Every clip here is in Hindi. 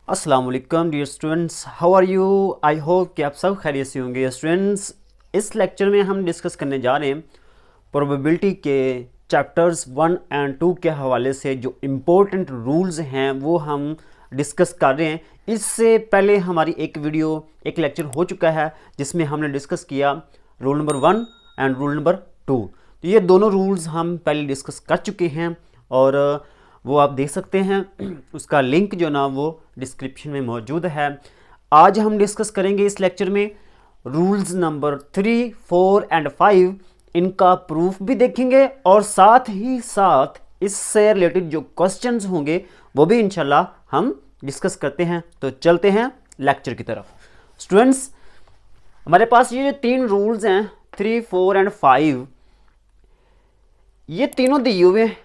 अस्सलाम वालेकुम dear students, how are you. I hope कि आप सब खैरियत से होंगे। स्टूडेंट्स, इस लेक्चर में हम डिस्कस करने जा रहे हैं प्रोबेबिलिटी के चैप्टर्स 1 एंड 2 के हवाले से जो इम्पोर्टेंट रूल्स हैं वो हम डिस्कस कर रहे हैं। इससे पहले हमारी एक लेक्चर हो चुका है जिसमें हमने डिस्कस किया rule number 1 and rule number 2। तो ये दोनों रूल्स हम पहले डिस्कस कर चुके हैं और वो आप देख सकते हैं। उसका लिंक जो ना वो डिस्क्रिप्शन में मौजूद है। आज हम डिस्कस करेंगे इस लेक्चर में रूल्स नंबर 3, 4 एंड 5। इनका प्रूफ भी देखेंगे और साथ ही साथ इससे रिलेटेड जो क्वेश्चंस होंगे वो भी इंशाल्लाह हम डिस्कस करते हैं। तो चलते हैं लेक्चर की तरफ। स्टूडेंट्स, हमारे पास ये जो 3 रूल्स हैं 3, 4 एंड 5, ये तीनों दिए हुए हैं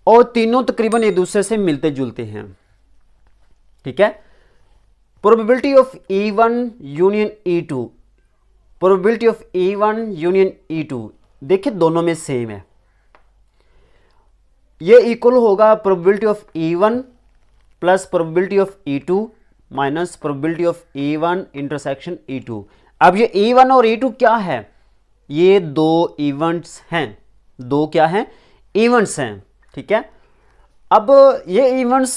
और तीनों तकरीबन एक दूसरे से मिलते जुलते हैं। ठीक है। Probability of E1 union E2, probability of E1 union E2, देखिए दोनों में सेम है। ये इक्वल होगा probability of E1 plus probability of E2 minus probability of E1 intersection E2। अब ये E1 और E2 क्या है? ये दो इवेंट्स हैं। दो क्या हैं? इवेंट्स हैं। ठीक है। अब ये इवेंट्स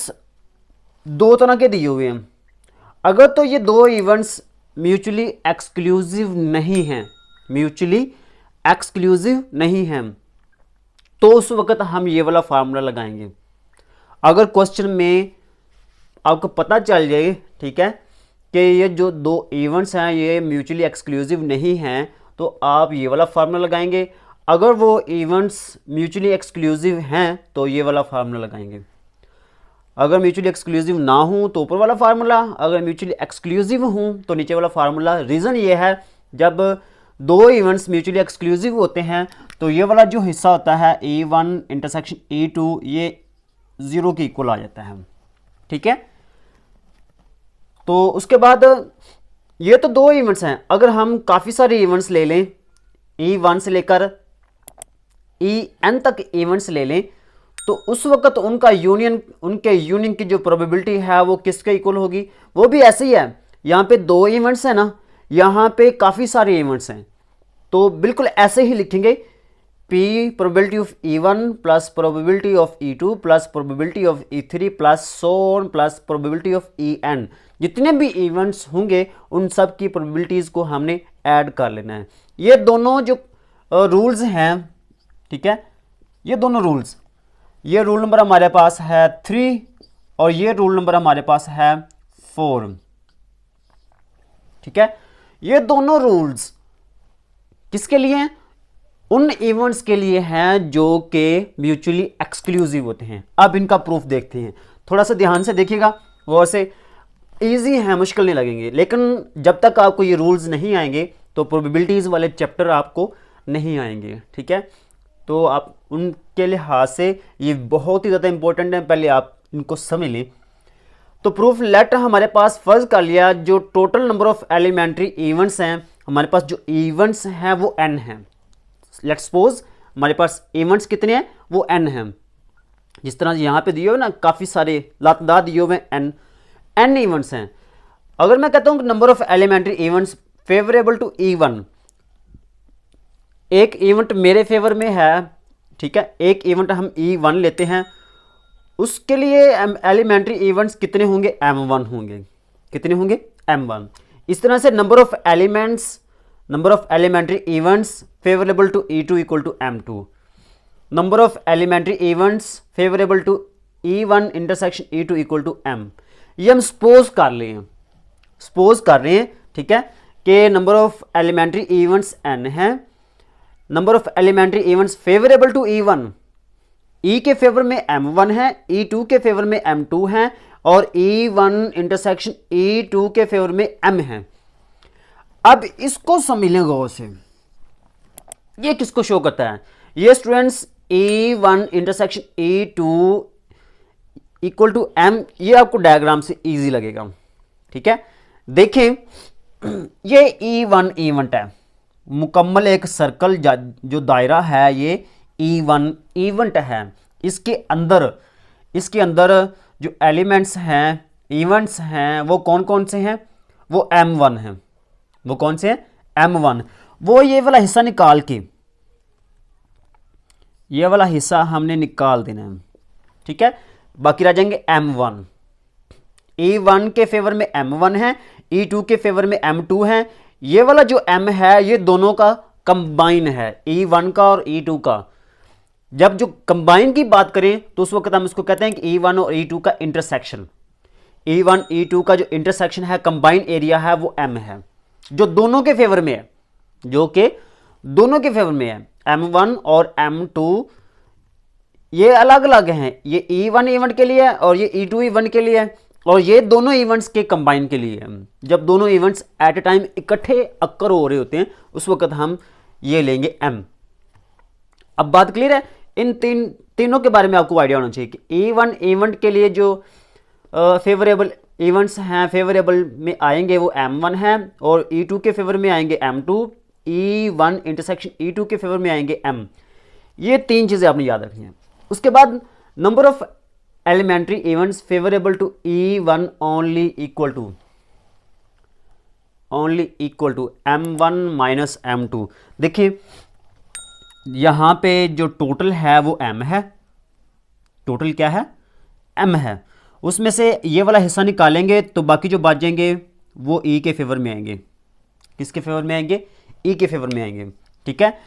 दो तरह के दिए हुए हैं। अगर तो ये दो इवेंट्स म्यूचुअली एक्सक्लूसिव नहीं हैं, म्यूचुअली एक्सक्लूसिव नहीं हैं, तो उस वक्त हम ये वाला फार्मूला लगाएंगे। अगर क्वेश्चन में आपको पता चल जाए, ठीक है, कि ये जो दो इवेंट्स हैं ये म्यूचुअली एक्सक्लूसिव नहीं हैं, तो आप ये वाला फार्मूला लगाएंगे। अगर वो इवेंट्स म्यूचुअली एक्सक्लूसिव हैं तो ये वाला फार्मूला लगाएंगे। अगर म्यूचुअली एक्सक्लूसिव ना हो तो ऊपर वाला फार्मूला, अगर म्यूचुअली एक्सक्लूसिव हो तो नीचे वाला फार्मूला। रीज़न ये है, जब दो इवेंट्स म्यूचुअली एक्सक्लूसिव होते हैं तो ये वाला जो हिस्सा होता है E1 इंटरसेक्शन E2 ये 0 के इक्वल आ जाता है। ठीक है। तो उसके बाद ये तो दो इवेंट्स हैं। अगर हम काफ़ी सारे इवेंट्स ले लें, E1 से लेकर En तक इवेंट्स ले लें, तो उस वक्त उनका यूनियन, उनके यूनियन की जो प्रोबेबिलिटी है वो किसके इक्वल होगी? वो भी ऐसे ही है। यहाँ पे दो इवेंट्स हैं ना, यहाँ पे काफ़ी सारे इवेंट्स हैं, तो बिल्कुल ऐसे ही लिखेंगे P probability of E1 plus probability of E2 plus probability of E3 plus so on plus probability of En। जितने भी इवेंट्स होंगे उन सब की प्रोबेबिलिटीज़ को हमने ऐड कर लेना है। ये दोनों जो रूल्स हैं, ठीक है, ये दोनों रूल्स, ये रूल नंबर हमारे पास है 3 और ये रूल नंबर हमारे पास है 4। ठीक है। ये दोनों रूल्स किसके लिए हैं? उन इवेंट्स के लिए हैं जो कि म्यूचुअली एक्सक्लूसिव होते हैं। अब इनका प्रूफ देखते हैं। थोड़ा सा ध्यान से देखिएगा, वो ऐसे ईजी हैं, मुश्किल नहीं लगेंगे, लेकिन जब तक आपको ये रूल्स नहीं आएंगे तो प्रोबेबिलिटीज़ वाले चैप्टर आपको नहीं आएंगे। ठीक है। तो आप उनके लिहाज से ये बहुत ही ज़्यादा इंपॉर्टेंट है, पहले आप इनको समझ लें। तो प्रूफ लेट हमारे पास फर्ज कर लिया, जो total number of elementary events हैं, हमारे पास जो इवेंट्स हैं वो n हैं। लेट्स सपोज हमारे पास इवेंट्स कितने हैं? वो n हैं। जिस तरह यहाँ पे दिए हुए ना, काफ़ी सारे लातदार दिए हुए n इवेंट्स हैं। अगर मैं कहता हूँ number of elementary events favourable to E1, एक इवेंट मेरे फेवर में है, ठीक है, एक इवेंट हम E1 लेते हैं, उसके लिए एलिमेंट्री इवेंट्स कितने होंगे? M1 होंगे। कितने होंगे? M1। इस तरह से number of elements, number of elementary events favourable to E2 equal to M2, number of elementary events favourable to E1 intersection E2 equal to M। ये हम सपोज कर रहे हैं, सपोज कर रहे हैं, ठीक है, कि number of elementary events n है, number of elementary events favourable to E1, E के फेवर में M1 है, E2 के फेवर में M2 है और E1 इंटरसेक्शन E2 के फेवर में M है। अब इसको समझें गौर से, ये किसको शो करता है? ये students E1 intersection E2 equal to M, ये आपको डायग्राम से इजी लगेगा। ठीक है। देखें, ये E1 इवेंट है, मुकम्मल एक सर्कल जो दायरा है ये E1 इवेंट है। इसके अंदर जो एलिमेंट्स हैं इवेंट्स हैं वो कौन कौन से हैं, वो M1 हैं। वो कौन से हैं, M1। वो ये वाला हिस्सा निकाल के, ये वाला हिस्सा हमने निकाल देना है, ठीक है। बाकी रह जाएंगे M1। E1 के फेवर में M1 है, E2 के फेवर में M2 है। ये वाला जो M है ये दोनों का कंबाइन है, E1 का और E2 का। जब जो कंबाइन की बात करें तो उस वक्त हम इसको कहते हैं कि E1 और E2 का इंटरसेक्शन। E1 E2 का जो इंटरसेक्शन है, कंबाइन एरिया है, वो M है, जो दोनों के फेवर में है, जो कि दोनों के फेवर में है। M1 और M2 ये अलग अलग हैं, ये E1 इवेंट के लिए है और ये E2 इवेंट के लिए है, और ये दोनों इवेंट्स के कंबाइन के लिए है। जब दोनों इवेंट्स एट ए टाइम इकट्ठे अक्कर हो रहे होते हैं उस वक्त हम ये लेंगे M। अब बात क्लियर है, इन तीनों के बारे में आपको आइडिया होना चाहिए कि E1 इवेंट के लिए जो फेवरेबल इवेंट्स हैं, फेवरेबल में आएंगे वो M1 है, और E2 के फेवर में आएंगे M2, E1 इंटरसेक्शन E2 के फेवर में आएंगे M। ये तीन चीज़ें आपने याद रखनी है। उसके बाद number of elementary events favourable to E1 only equal to M1 minus M2। देखिए यहाँ पे जो टोटल है वो M है, टोटल क्या है, M है। उसमें से ये वाला हिस्सा निकालेंगे तो बाकी जो बच जाएंगे वो E के फेवर में आएंगे। किसके फेवर में आएंगे, E के फेवर में आएंगे, ठीक है।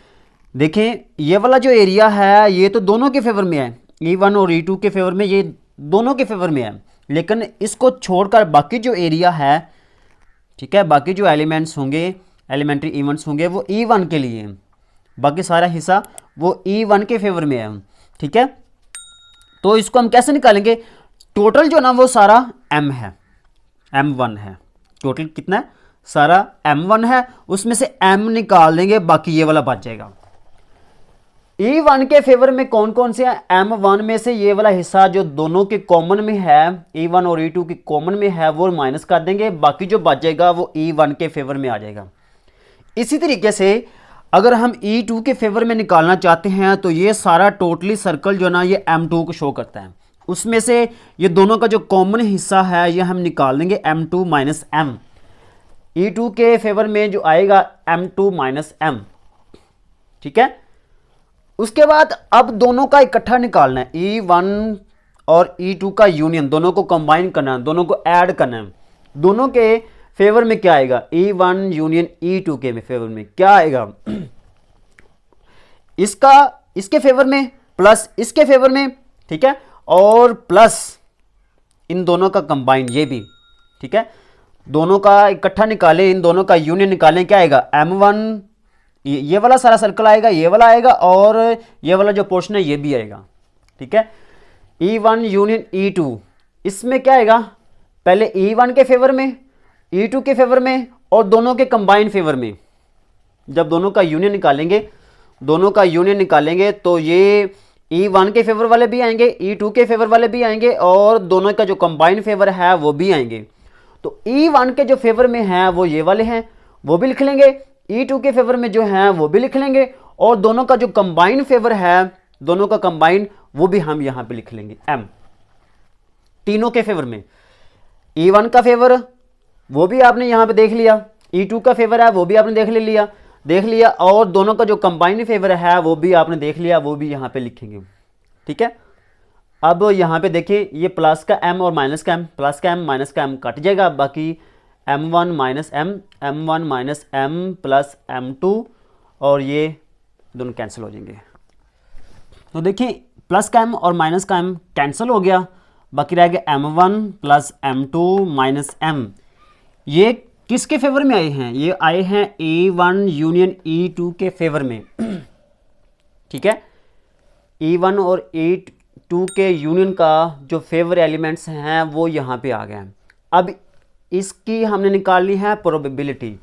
देखें ये वाला जो एरिया है ये तो दोनों के फेवर में है, E1 और E2 के फेवर में, ये दोनों के फेवर में है। लेकिन इसको छोड़कर बाकी जो एरिया है, ठीक है, बाकी जो एलिमेंट्स होंगे, एलिमेंट्री इवेंट्स होंगे, वो E1 के लिए हैं। बाकी सारा हिस्सा वो E1 के फेवर में है, ठीक है। तो इसको हम कैसे निकालेंगे, टोटल जो ना वो सारा M है, M1 है। टोटल कितना है, सारा M1 है, उसमें से M निकाल देंगे, बाकी ये वाला बच जाएगा। E1 के फेवर में कौन कौन से हैं, M1 में से ये वाला हिस्सा जो दोनों के कॉमन में है, E1 और E2 के कॉमन में है, वो माइनस कर देंगे, बाकी जो बच जाएगा वो E1 के फेवर में आ जाएगा। इसी तरीके से अगर हम E2 के फेवर में निकालना चाहते हैं तो ये सारा टोटली सर्कल जो ना ये M2 को शो करता है। उसमें से ये दोनों का जो कॉमन हिस्सा है ये हम निकाल देंगे M2 माइनस M। E2 के फेवर में जो आएगा M2 माइनस M, ठीक है। उसके बाद अब दोनों का इकट्ठा निकालना है, E1 और E2 का यूनियन, दोनों को कंबाइन करना है, दोनों को ऐड करना है। दोनों के फेवर में क्या आएगा, E1 यूनियन E2 के फेवर में क्या आएगा, इसका इसके फेवर में प्लस इसके फेवर में, ठीक है, और प्लस इन दोनों का कंबाइन, ये भी, ठीक है। दोनों का इकट्ठा निकालें, इन दोनों का यूनियन निकालें, क्या आएगा, M1, ये वाला सारा सर्कल आएगा, ये वाला आएगा, और ये वाला जो पोर्शन है ये भी आएगा, ठीक है। E1 यूनियन E2, इसमें क्या आएगा, पहले E1 के फेवर में, E2 के फेवर में, और दोनों के कंबाइन फेवर में। जब दोनों का यूनियन निकालेंगे तो ये E1 के फेवर वाले भी आएंगे, E2 के फेवर वाले भी आएंगे, और दोनों का जो कंबाइन फेवर है वो भी आएंगे। तो E1 के जो फेवर में है वो ये वाले हैं, वो भी लिख लेंगे, E2 के फेवर में जो है वो भी लिख लेंगे, और दोनों का जो कंबाइन फेवर है, दोनों का कंबाइन, वो भी हम यहां पे लिख लेंगे M। तीनों के फेवर में E1 का फेवर वो भी आपने यहां पे देख लिया, E2 का फेवर है वो भी आपने देख लिया, और दोनों का जो कंबाइन फेवर है वो भी आपने देख लिया, वो भी यहाँ पे लिखेंगे, ठीक है। अब यहाँ पे देखिए ये प्लस का M और माइनस का M, प्लस का M माइनस का M कट जाएगा, बाकी M1 minus M plus M2, और ये दोनों कैंसिल हो जाएंगे। तो देखिए प्लस का M और माइनस का M कैंसिल हो गया, बाकी रह गया M1 plus M2 minus M। ये किसके फेवर में आए हैं, ये आए हैं E1 यूनियन E2 के फेवर में, ठीक है। E1 और E2 के यूनियन का जो फेवर एलिमेंट्स हैं वो यहाँ पे आ गए हैं। अब इसकी हमने निकालनी है प्रोबेबिलिटी,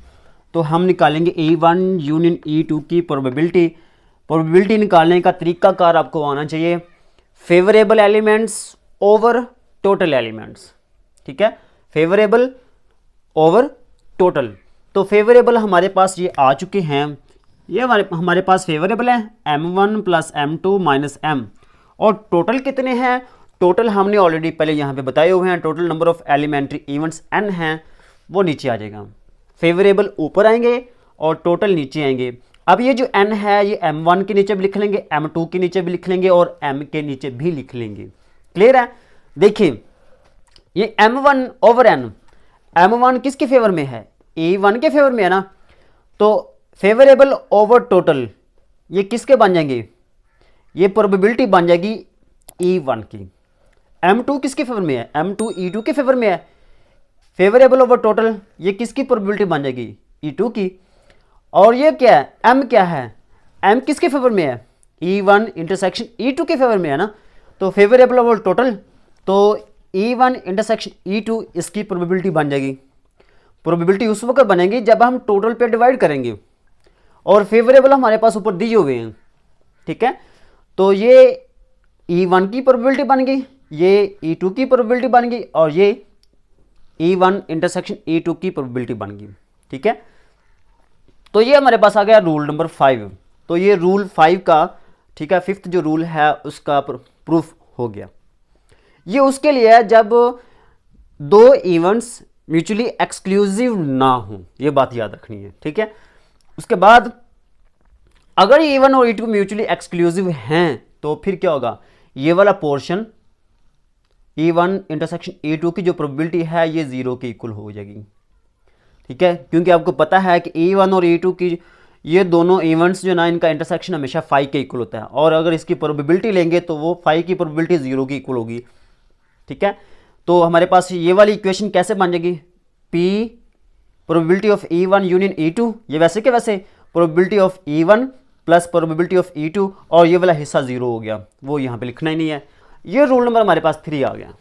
तो हम निकालेंगे E1 यूनियन E2 की प्रोबेबिलिटी निकालने का तरीकाकार आपको आना चाहिए, favourable elements over total elements, ठीक है, फेवरेबल ओवर टोटल। तो फेवरेबल हमारे पास ये आ चुके हैं, ये हमारे पास फेवरेबल है M1 plus M2 minus M, और टोटल कितने हैं, टोटल हमने ऑलरेडी पहले यहाँ पे बताए हुए हैं, total number of elementary events n हैं, वो नीचे आ जाएगा। फेवरेबल ऊपर आएंगे और टोटल नीचे आएंगे। अब ये जो n है ये m1 के नीचे भी लिख लेंगे, m2 के नीचे भी लिख लेंगे और m के नीचे भी लिख लेंगे। क्लियर है? देखिए ये m1 ओवर n, m1 किसके फेवर में है? e1 के फेवर में है ना, तो फेवरेबल ओवर टोटल ये किसके बन जाएंगे? ये प्रोबेबिलिटी बन जाएगी e1 की। m2 किसके फेवर में है? m2 e2 के फेवर में है। फेवरेबल ओवर टोटल ये किसकी प्रोबेबिलिटी बन जाएगी? e2 की। और ये क्या है? m क्या है? m किसके फेवर में है? e1 इंटरसेक्शन e2 के फेवर में है ना, तो फेवरेबल ओवर टोटल, तो e1 इंटरसेक्शन e2 इसकी प्रोबेबिलिटी बन जाएगी। प्रोबेबिलिटी उस वक्त बनेगी जब हम टोटल पे डिवाइड करेंगे, और फेवरेबल हमारे पास ऊपर दिए हुए हैं, ठीक है। तो ये e1 की प्रोबेबिलिटी बन गई, ये e2 की प्रोबेबिलिटी बन गई, और ये e1 इंटरसेक्शन e2 की प्रोबेबिलिटी बन गई, ठीक है। तो ये हमारे पास आ गया रूल नंबर 5। तो ये रूल 5 का, ठीक है, 5th जो रूल है उसका प्रूफ हो गया। ये उसके लिए है जब दो इवेंट्स म्यूचुअली एक्सक्लूसिव ना हो, ये बात याद रखनी है, ठीक है। उसके बाद अगर e1 और e2 म्यूचुअली एक्सक्लूसिव हैं तो फिर क्या होगा? ये वाला पोर्शन e1 इंटरसेक्शन e2 की जो प्रोबेबिलिटी है ये 0 के इक्वल हो जाएगी, ठीक है। क्योंकि आपको पता है कि e1 और e2 की ये दोनों इवेंट्स जो ना, इनका इंटरसेक्शन हमेशा 5 के इक्वल होता है, और अगर इसकी प्रोबेबिलिटी लेंगे तो वो 5 की प्रोबेबिलिटी 0 की इक्वल होगी, ठीक है। तो हमारे पास ये वाली इक्वेशन कैसे बन जाएगी? p probability of e1 union e2, ये वैसे के वैसे probability of e1 plus probability of e2, और ये वाला हिस्सा 0 हो गया, वो यहाँ पे लिखना ही नहीं है। ये रूल नंबर हमारे पास 3 आ गया।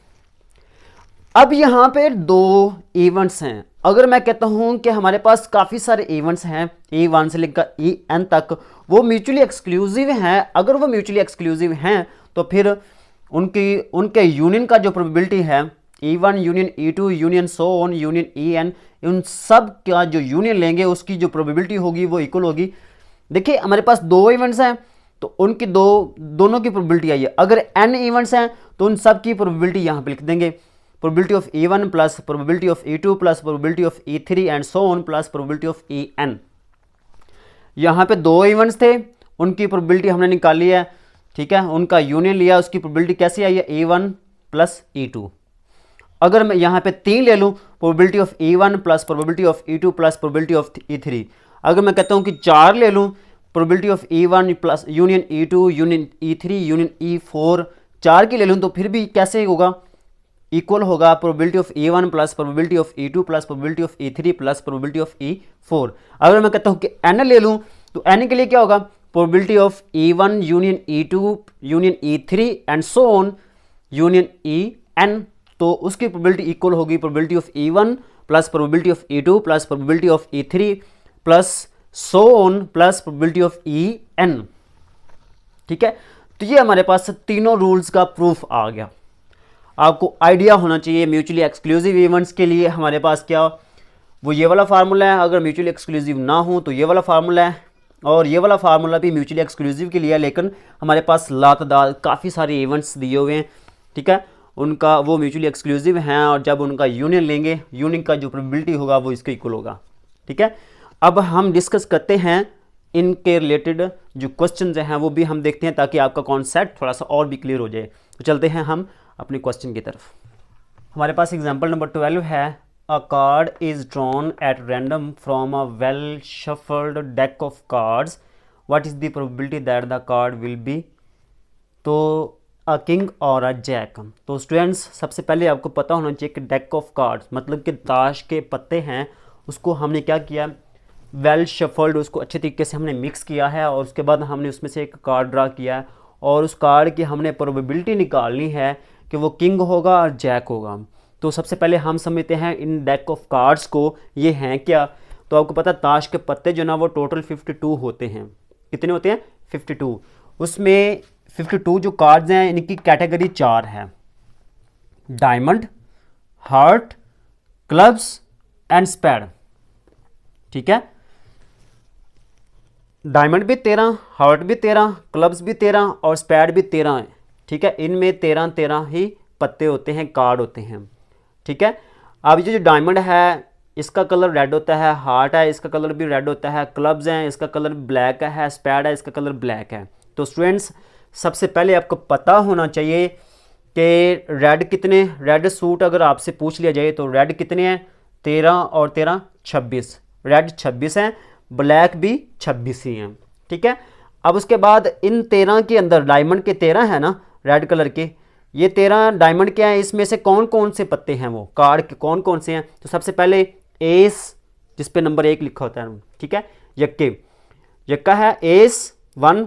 अब यहाँ पे दो इवेंट्स हैं। अगर मैं कहता हूँ कि हमारे पास काफ़ी सारे इवेंट्स हैं e1 से लेकर en तक, वो म्यूचुअली एक्सक्लूसिव हैं, अगर वो म्यूचुअली एक्सक्लूसिव हैं तो फिर उनके यूनियन का जो प्रोबेबिलिटी है e1 union e2 union so on union en, उन सब का जो यूनियन लेंगे उसकी जो प्रोबेबिलिटी होगी वो इक्वल होगी। देखिए हमारे पास दो इवेंट्स हैं तो उनकी दोनों की प्रोबेबिलिटी आई है। अगर n इवेंट्स हैं तो उन सब की प्रोबेबिलिटी यहाँ पे लिख देंगे, probability of e1 plus probability of e2 plus probability of e3 and so on plus probability of en। यहाँ पे दो इवेंट्स थे, उनकी प्रोबेबिलिटी हमने निकाली है, ठीक है, उनका यूनियन लिया, उसकी प्रोबेबिलिटी कैसी आई है? e1 plus e2। अगर मैं यहाँ पे 3 ले लूँ, probability of e1 plus probability of e2 plus probability of e3। अगर मैं कहता हूँ कि 4 ले लूँ, probability of e1 plus union e2 union e3 union e4, 4 की ले लूँ तो फिर भी कैसे होगा? इक्वल होगा probability of e1 plus probability of e2 plus probability of e3 plus probability of e4। अगर मैं कहता हूँ कि n ले लूँ तो n के लिए क्या होगा? Probability of e1 union e2 union e3 and so on union en, तो उसकी प्रोबेबिलिटी इक्वल होगी probability of e1 plus probability of e2 plus probability of e3 plus so on plus probability of en, ठीक है। तो ये हमारे पास तीनों रूल्स का प्रूफ आ गया। आपको आइडिया होना चाहिए म्यूचुअली एक्सक्लूसिव इवेंट्स के लिए हमारे पास क्या, वो ये वाला फार्मूला है, अगर म्यूचुअली एक्सक्लूसिव ना हो तो ये वाला फार्मूला है, और ये वाला फार्मूला भी म्यूचुअली एक्सक्लूसिव के लिए है, लेकिन हमारे पास लातादाद काफ़ी सारे इवेंट्स दिए हुए हैं, ठीक है, उनका वो म्यूचुअली एक्सक्लूसिव हैं, और जब उनका यूनियन लेंगे, यूनियन का जो प्रोबेबिलिटी होगा वो इसके इक्वल होगा, ठीक है। अब हम डिस्कस करते हैं इनके रिलेटेड जो क्वेश्चंस हैं वो भी हम देखते हैं, ताकि आपका कॉन्सेप्ट थोड़ा सा और भी क्लियर हो जाए। तो चलते हैं हम अपने क्वेश्चन की तरफ। हमारे पास एग्जांपल नंबर 12 है, अ card is drawn at random from a well shuffled deck of cards, what is the probability that the card will be, तो अ किंग और अ जैक। तो स्टूडेंट्स सबसे पहले आपको पता होना चाहिए कि डेक ऑफ कार्ड्स मतलब कि ताश के पत्ते हैं, उसको हमने क्या किया? वेल शफल्ड, उसको अच्छे तरीके से हमने मिक्स किया है, और उसके बाद हमने उसमें से एक कार्ड ड्रा किया है, और उस कार्ड की हमने प्रोबेबिलिटी निकालनी है कि वो किंग होगा और जैक होगा। तो सबसे पहले हम समझते हैं इन डेक ऑफ कार्ड्स को, ये हैं क्या। तो आपको पता है ताश के पत्ते जो ना वो टोटल 52 होते हैं। कितने होते हैं? 52। उसमें 52 जो कार्ड्स हैं इनकी कैटेगरी 4 है, डायमंड, हार्ट, क्लब्स एंड स्पैड, ठीक है। डायमंड भी 13, हार्ट भी 13, क्लब्स भी 13 और स्पैड भी 13 है, ठीक है, इनमें 13 ही पत्ते होते हैं, कार्ड होते हैं। ठीक है, अब ये जो डायमंड है इसका कलर रेड होता है, हार्ट है इसका कलर भी रेड होता है, क्लब्स हैं इसका कलर ब्लैक है, स्पैड है इसका कलर ब्लैक है। तो स्टूडेंट्स सबसे पहले आपको पता होना चाहिए कि रेड कितने, रेड सूट अगर आपसे पूछ लिया जाए तो रेड कितने हैं, 13 और 13 26, रेड 26 हैं, ब्लैक भी 26 ही हैं। ठीक है, अब उसके बाद इन 13 के अंदर डायमंड के 13 है ना रेड कलर के, ये 13 डायमंड के हैं, इसमें से कौन कौन से पत्ते हैं, वो कार्ड के कौन कौन से हैं। तो सबसे पहले एस जिस पे नंबर 1 लिखा होता है, ठीक है, यक्का है, एस 1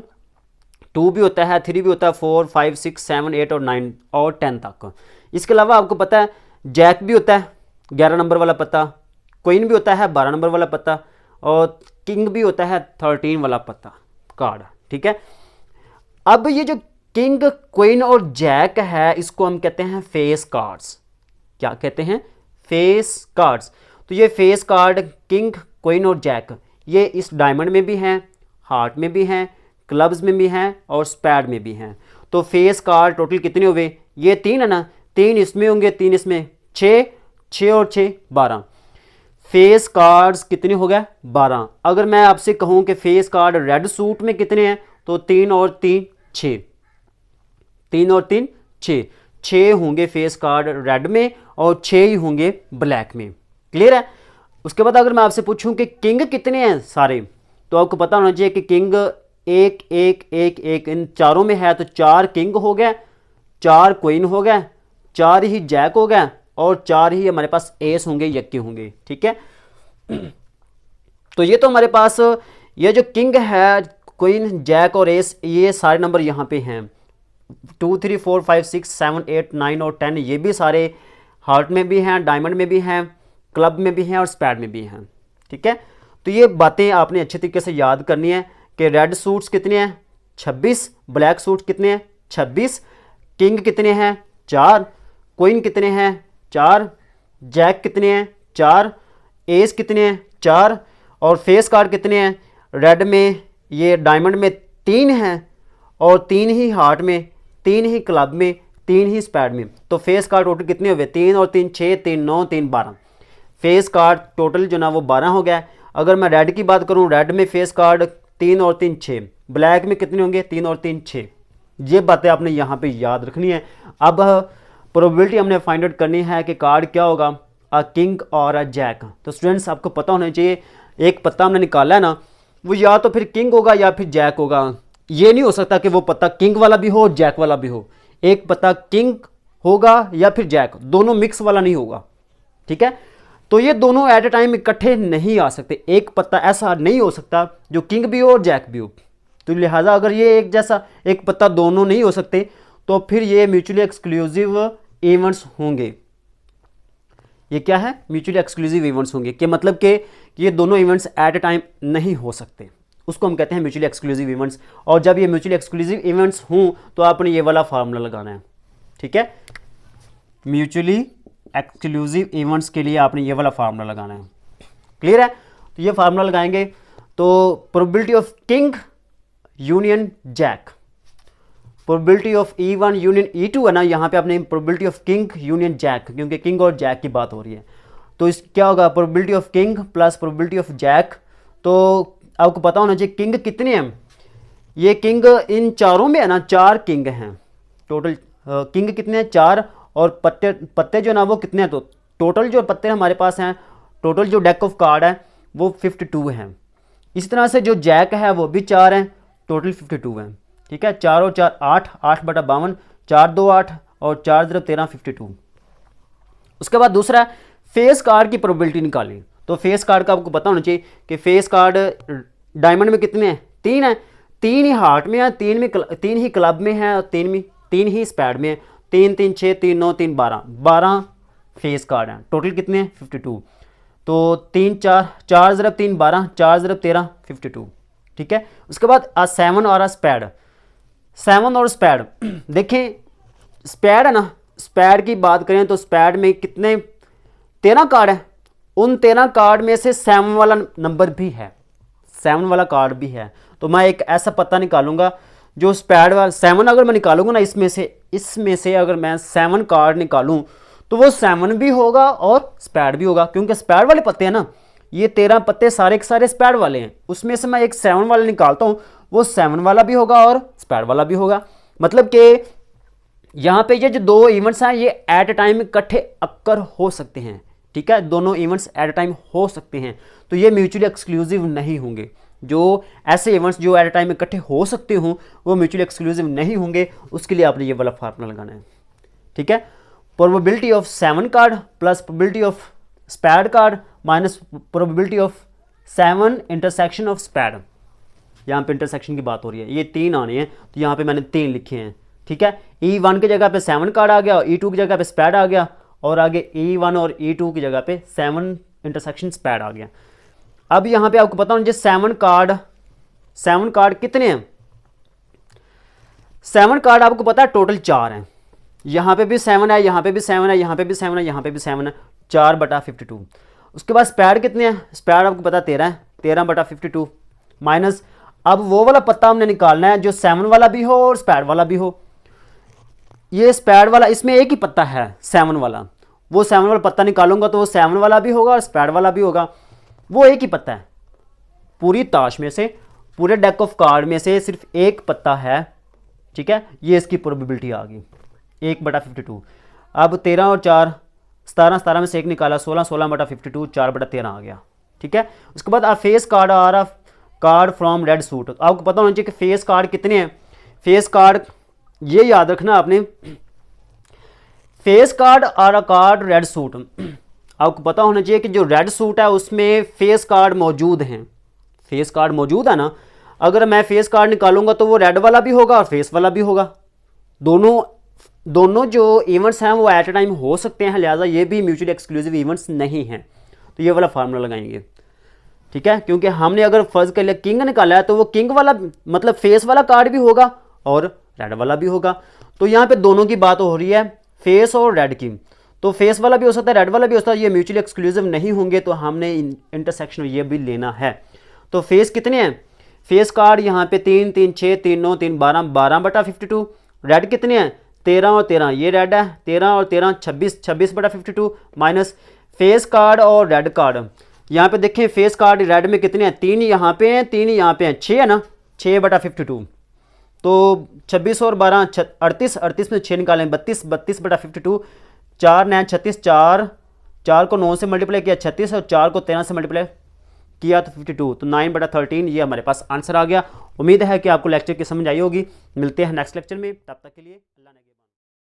2 भी होता है, 3 भी होता है, 4 5 6 7 8 और 9 और 10 तक। इसके अलावा आपको पता है जैक भी होता है 11 नंबर वाला पत्ता, क्वीन भी होता है 12 नंबर वाला पत्ता, और किंग भी होता है 13 वाला पत्ता कार्ड। ठीक है, अब ये जो किंग क्वीन और जैक है इसको हम कहते हैं फेस कार्ड्स। क्या कहते हैं, फेस कार्ड्स। तो ये फेस कार्ड किंग क्वीन और जैक ये इस डायमंड में भी हैं, हार्ट में भी हैं, क्लब्स में भी हैं और स्पैड में भी हैं। तो फेस कार्ड टोटल कितने हुए, ये 3 है ना, 3 इसमें होंगे, 3 इसमें, 6 और 6 12। फेस कार्ड्स कितने हो गए, 12। अगर मैं आपसे कहूं कि फेस कार्ड रेड सूट में कितने हैं तो 3 और 3 6, 3 और 3 6, 6 होंगे फेस कार्ड रेड में और 6 ही होंगे ब्लैक में। क्लियर है। उसके बाद अगर मैं आपसे पूछूं कि किंग कितने हैं सारे, तो आपको पता होना चाहिए कि किंग 1 1 1 1 इन चारों में है, तो 4 किंग हो गए, 4 क्वीन हो गए, 4 ही जैक हो गए और 4 ही हमारे पास एस होंगे, यक्के होंगे। ठीक है, तो ये तो हमारे पास ये जो किंग है, क्वीन, जैक और एस, ये सारे नंबर यहाँ पे हैं। 2 3 4 5 6 7 8 9 और 10 ये भी सारे हार्ट में भी हैं, डायमंड में भी हैं, क्लब में भी हैं और स्पैड में भी हैं। ठीक है, तो ये बातें आपने अच्छे तरीके से याद करनी है कि रेड सूट्स कितने हैं 26, ब्लैक सूट कितने हैं 26, किंग कितने हैं 4, क्वीन कितने हैं 4, जैक कितने हैं 4, एस कितने हैं 4 और फेस कार्ड कितने हैं, रेड में ये डायमंड में 3 हैं और 3 ही हार्ट में, 3 ही क्लब में, 3 ही स्पैड में। तो फेस कार्ड टोटल कितने हुए, 3 और 3 6, 3 9 3 12। फेस कार्ड टोटल जो ना वो 12 हो गया। अगर मैं रेड की बात करूं, रेड में फेस कार्ड 3 और 3 6, ब्लैक में कितने होंगे 3 और 3 6। ये बातें आपने यहाँ पे याद रखनी है। अब प्रोबेबिलिटी हमने फाइंड आउट करनी है कि कार्ड क्या होगा, अ किंग और अ जैक। तो स्टूडेंट्स आपको पता होना चाहिए, एक पत्ता हमने निकाला है ना, वो या तो फिर किंग होगा या फिर जैक होगा। ये नहीं हो सकता कि वो पत्ता किंग वाला भी हो और जैक वाला भी हो। एक पत्ता किंग होगा या फिर जैक, दोनों मिक्स वाला नहीं होगा। ठीक है, तो ये दोनों एट ए टाइम इकट्ठे नहीं आ सकते। एक पत्ता ऐसा नहीं हो सकता जो किंग भी हो और जैक भी हो। तो लिहाजा अगर ये एक जैसा एक पत्ता दोनों नहीं हो सकते तो फिर ये म्यूचुअली एक्सक्लूसिव इवेंट्स होंगे। ये क्या है, म्यूचुअली एक्सक्लूसिव इवेंट्स होंगे, कि मतलब कि ये दोनों इवेंट्स एट ए टाइम नहीं हो सकते, उसको हम कहते हैं म्यूचुअली एक्सक्लूसिव इवेंट्स। और जब ये म्यूचुअली एक्सक्लूसिव इवेंट्स हों तो आपने ये वाला फार्मूला लगाना है। ठीक है, म्यूचुअली एक्सक्लूसिव इवेंट्स के लिए आपने ये वाला फार्मूला लगाना है। क्लियर है, तो ये फार्मूला लगाएंगे तो probability of king union jack, probability of E1 union E2 है ना, यहाँ पे आपने probability of king union jack, क्योंकि किंग और जैक की बात हो रही है। तो इस क्या होगा, probability of king plus probability of jack. तो आपको पता होना चाहिए किंग कितने हैं, ये किंग इन चारों में है ना, 4 किंग हैं टोटल। किंग कितने हैं 4 और पत्ते जो ना वो कितने हैं, तो टोटल जो पत्ते हमारे पास हैं, टोटल जो डेक ऑफ कार्ड है वो 52 हैं। इस तरह से जो जैक है वो भी 4 हैं, टोटल 52 हैं। ठीक है, 4 और 4 8, 8/52, 4 2 8 और 4 0 13 52। उसके बाद दूसरा फेस कार्ड की प्रोबेबिलिटी निकाली। तो फेस कार्ड का आपको पता होना चाहिए कि फेस कार्ड डायमंड में कितने हैं 3 हैं, 3 ही हार्ट में है, 3 ही क्लब में है और 3 ही स्पैड में है। 3 3 6 3 9 3 12 फेस कार्ड हैं। टोटल कितने हैं 52। तो 3 4 4 ज़रब 3 12, 4 ज़रब 13 52। ठीक है, उसके बाद 7 और स्पैड, 7 और स्पैड देखें, स्पैड है ना, स्पैड की बात करें तो स्पैड में कितने 13 कार्ड है। उन 13 कार्ड में से 7 वाला नंबर भी है, 7 वाला कार्ड भी है। तो मैं एक ऐसा पत्ता निकालूंगा जो स्पैड वाला 7 अगर मैं निकालूंगा ना इसमें से अगर मैं 7 कार्ड निकालूं तो वो 7 भी होगा और स्पैड भी होगा, क्योंकि स्पैड वाले पत्ते हैं ना, ये 13 पत्ते सारे के सारे स्पैड वाले हैं, उसमें से मैं एक 7 वाला निकालता हूँ, वो 7 वाला भी होगा और स्पैड वाला भी होगा। मतलब कि यहाँ पे ये जो दो इवेंट्स हैं ये एट ए टाइम इकट्ठे अक्कर हो सकते हैं, ठीक है, दोनों इवेंट्स एट ए टाइम हो सकते हैं, तो ये म्यूचुअली एक्सक्लूसिव नहीं होंगे। जो ऐसे इवेंट्स जो एट ए टाइम इकट्ठे हो सकते हों वो म्यूचुअली एक्सक्लूसिव नहीं होंगे, उसके लिए आपने ये वाला फार्मूला लगाना है, ठीक है। Probability of 7 card plus probability of spade card minus probability of 7 intersection of spade. यहाँ पे इंटरसेक्शन की बात हो रही है, ये 3 आने हैं तो यहाँ पे मैंने 3 लिखे हैं, ठीक है। E1 की जगह पे 7 कार्ड आ गया, E2 की जगह पे स्पैड आ गया, और आगे E1 और E2 की जगह पे 7 इंटरसेक्शन स्पैड आ गया। अब यहाँ पे आपको पता होना चाहिए 7 कार्ड कितने हैं। 7 कार्ड आपको पता है टोटल 4 हैं, यहाँ पे भी 7 है, यहाँ पे भी 7 है, यहाँ पे भी 7 है, यहाँ पे भी 7 है, 4/52। उसके बाद स्पैड कितने हैं, स्पैड आपको पता है 13 है, 13/52 माइनस, अब वो वाला पत्ता हमने निकालना है जो 7 वाला भी हो और स्पैड वाला भी हो। ये स्पैड वाला, इसमें एक ही पत्ता है 7 वाला, वो 7 वाला पत्ता निकालूंगा तो वो 7 वाला भी होगा और स्पैड वाला भी होगा, वो एक ही पत्ता है। पूरी ताश में से, पूरे डेक ऑफ कार्ड में से सिर्फ एक पत्ता है, ठीक है, ये इसकी प्रोबेबिलिटी आ गई 1/52। अब 13 और 4 17, 17 में से एक निकाला 16, 16/52 4/13 आ गया, ठीक है। उसके बाद आप फेस कार्ड आ रहा, कार्ड फ्रॉम रेड सूट, आपको पता होना चाहिए कि फेस कार्ड कितने हैं। फेस कार्ड ये याद रखना आपने, फेस कार्ड और कार्ड रेड सूट, आपको पता होना चाहिए कि जो रेड सूट है उसमें फेस कार्ड मौजूद हैं, फेस कार्ड मौजूद है ना। अगर मैं फेस कार्ड निकालूंगा तो वो रेड वाला भी होगा और फेस वाला भी होगा, दोनों जो इवेंट्स हैं वो एट ए टाइम हो सकते हैं, लिहाजा ये भी म्यूचुअली एक्सक्लूसिव इवेंट्स नहीं हैं। तो ये वाला फार्मूला लगाएंगे, ठीक है, क्योंकि हमने अगर फर्ज के लिए किंग निकाला है तो वो किंग वाला मतलब फेस वाला कार्ड भी होगा और रेड वाला भी होगा। तो यहाँ पे दोनों की बात हो रही है, फेस और रेड की, तो फेस वाला भी हो सकता है रेड वाला भी हो सकता है, ये म्यूचुअली एक्सक्लूसिव नहीं होंगे, तो हमने इंटरसेक्शन ये भी लेना है। तो फेस कितने हैं, फेस कार्ड यहाँ पे 3, 3, 6, 3, 9, 3, 12, 12/52। रेड कितने हैं 13 और 13, ये रेड है, 13 और 13 26, 26/52 माइनस फेस कार्ड और रेड कार्ड। यहाँ पे देखें फेस कार्ड रेड में कितने हैं, 3 यहाँ पे हैं, 3 यहाँ पे हैं, 6 है ना, 6/52। तो 26 और 12 38, 38 में 6 निकालें 32, 32/52, 4 9 36, 4 को 9 से मल्टीप्लाई किया 36 और 4 को 13 से मल्टीप्लाई किया तो 52, तो 9/13 ये हमारे पास आंसर आ गया। उम्मीद है कि आपको लेक्चर की समझ आई होगी। मिलते हैं नेक्स्ट लेक्चर में, तब तक के लिए अल्लाह ने